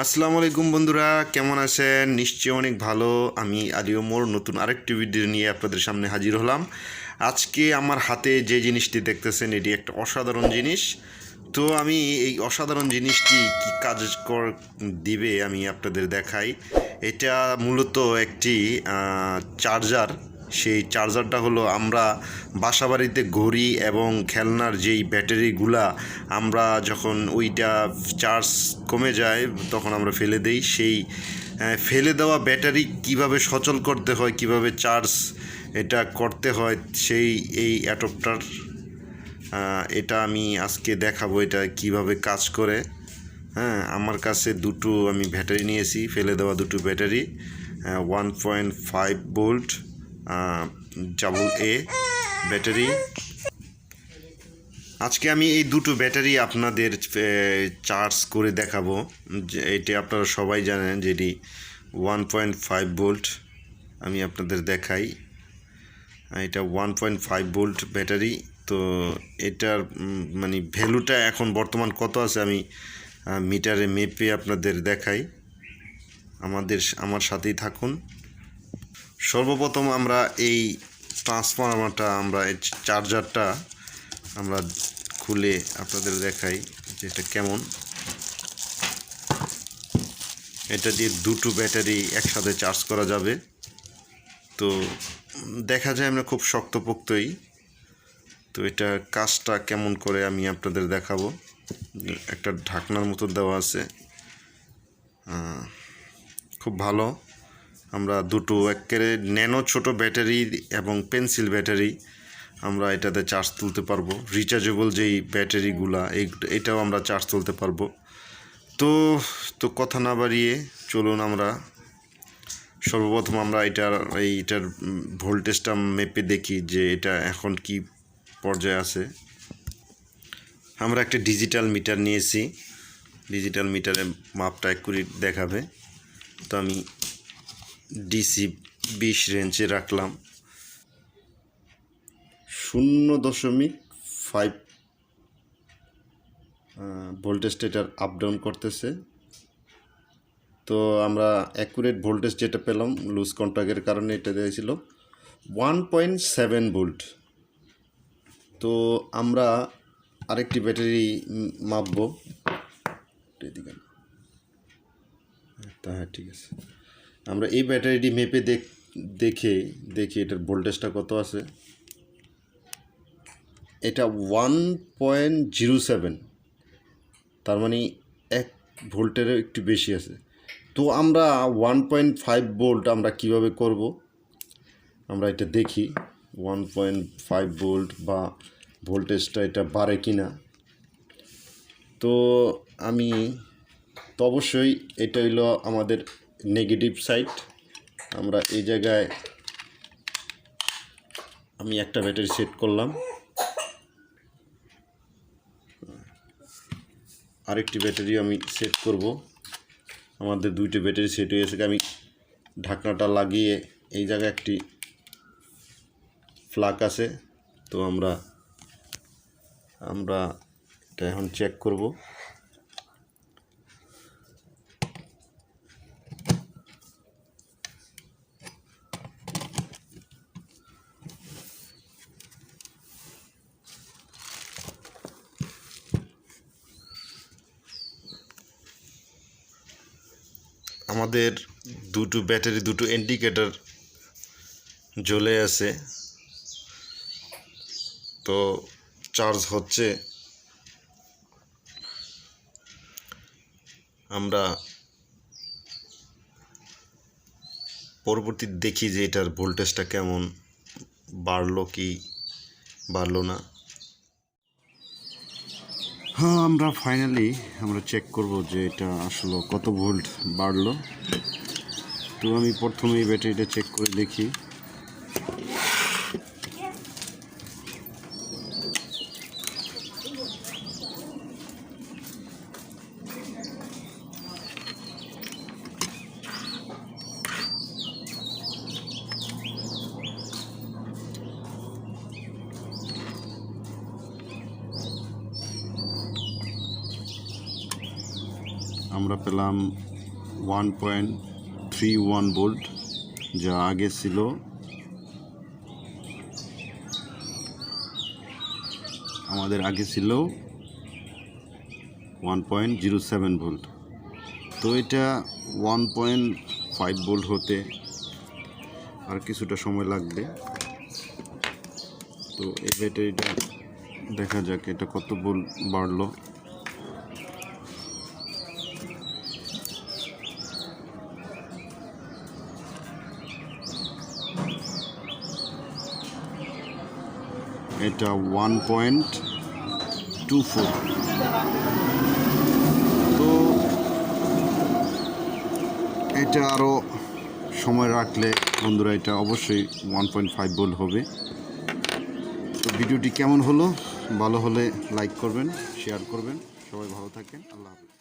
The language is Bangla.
আসসালামু আলাইকুম বন্ধুরা, কেমন আছেন? নিশ্চয়ই অনেক ভালো। আমি আলী ওমর নতুন আরেকটি ভিডিও নিয়ে আপনাদের সামনে হাজির হলাম। আজকে আমার হাতে যে জিনিসটি দেখতেছেন এটি একটা অসাধারণ জিনিস। তো আমি এই অসাধারণ জিনিসটি কী কাজ দিবে আমি আপনাদের দেখাই। এটা মূলত একটি চার্জার। সেই চার্জারটা হলো আমরা বাসাবাড়িতে ঘড়ি এবং খেলনার যেই ব্যাটারিগুলা আমরা যখন ওইটা চার্জ কমে যায় তখন আমরা ফেলে দেই। সেই ফেলে দেওয়া ব্যাটারি কিভাবে সচল করতে হয়, কিভাবে চার্জ এটা করতে হয়, সেই এই অ্যাডাপ্টার এটা আমি আজকে দেখাবো এটা কিভাবে কাজ করে। হ্যাঁ, আমার কাছে দুটো আমি ব্যাটারি নিয়েছি, ফেলে দেওয়া দুটো ব্যাটারি 1.5 ভোল্ট AA ব্যাটারি। আজকে আমি এই দুটো ব্যাটারি আপনাদের চার্জ করে দেখাবো। এটা আপনারা সবাই জানেন যে এটি 1.5 ভোল্ট। আমি আপনাদের দেখাই, এটা 1.5 ভোল্ট ব্যাটারি। তো এটার মানে ভ্যালুটা এখন বর্তমান কত আছে আমি মিটারে মেপে আপনাদের দেখাই। আমার সাথেই থাকুন। সর্বপ্রথম আমরা এই ট্রান্সফরমারটা, আমরা এই চার্জারটা আমরা খুলে আপনাদের দেখাই যে এটা কেমন। এটা দিয়ে দুটো ব্যাটারি একসাথে চার্জ করা যাবে। তো দেখা যায় আমরা খুব শক্তপোক্তই। তো এটা কাজটা কেমন করে আমি আপনাদের দেখাবো। একটা ঢাকনার মতো দেওয়া আছে, খুব ভালো। আমরা দুটো একেবারে ন্যানো ছোট ব্যাটারি এবং পেন্সিল ব্যাটারি আমরা এটাতে চার্জ তুলতে পারবো। রিচার্জেবল যেই ব্যাটারিগুলা এটাও আমরা চার্জ তুলতে পারবো। তো কথা না বাড়িয়ে চলুন আমরা সর্বপ্রথম আমরা এইটার ভোল্টেজটা মেপে দেখি যে এটা এখন কি পর্যায়ে আছে। আমরা একটা ডিজিটাল মিটার নিয়েছি, ডিজিটাল মিটারে মাপটা অ্যাকুরেট দেখাবে। তো আমি DC 20 রেঞ্জে রাখলাম। 0.5 ভোল্টেজটা এটার আপ ডাউন করতেছে। তো আমরা অ্যাকুরেট ভোল্টেজ যেটা পেলাম লুজ কন্ট্যাক্টের কারণে এটা দিয়েছিল 1.7 ভোল্ট। তো আমরা আরেকটি ব্যাটারি মাপবো। হ্যাঁ, ঠিক আছে। আমরা এই ব্যাটারিটি মেপে দেখি এটার ভোল্টেজটা কত আছে। এটা 1.07, তার মানে 1 ভোল্টেরও একটু বেশি আছে। তো আমরা 1.5 ভোল্ট আমরা কিভাবে করব আমরা এটা দেখি। 1.5 ভোল্ট বা ভোল্টেজটা এটা বাড়ে কি না। তো অবশ্যই এটা হইলো আমাদের নেগেটিভ সাইড। আমরা এই জায়গায় আমি একটা ব্যাটারি সেট করলাম, আরেকটি ব্যাটারিও আমি সেট করব। আমাদের দুইটি ব্যাটারি সেট হয়ে গেছে। আমি ঢাকনাটা লাগিয়ে এই জায়গায় একটি ফ্লাক আছে। তো আমরা এটা এখন চেক করব। আমাদের দুটো ব্যাটারি, দুটো ইন্ডিকেটর জ্বলে আছে। তো চার্জ হচ্ছে। আমরা পরবর্তী দেখি যে এটার ভোল্টেজটা কেমন, বাড়লো কি বাড়লো না। হ্যাঁ, আমরা ফাইনালি চেক করব যে এটা আসলে কত ভোল্ট বাড়লো। তো আমি প্রথমে এই ব্যাটারিটা চেক করে দেখি। আমরা পেলাম 1.31 ভোল্ট, যা আগে ছিল আমাদের আগে ছিল 1.07 ভোল্ট। তো এটা 1.5 ভোল্ট হতে আর কিছুটা সময় লাগবে। তো এই ব্যাটারিটা দেখা যাক এটা কত ভোল্ট বাড়লো। এটা 1.24। তো এটা আরও সময় রাখলে বন্ধুরা এটা অবশ্যই 1.5 ভোল্ট হবে। তো ভিডিওটি কেমন হলো, ভালো হলে লাইক করবেন, শেয়ার করবেন। সবাই ভালো থাকেন, আল্লাহ হাফেজ।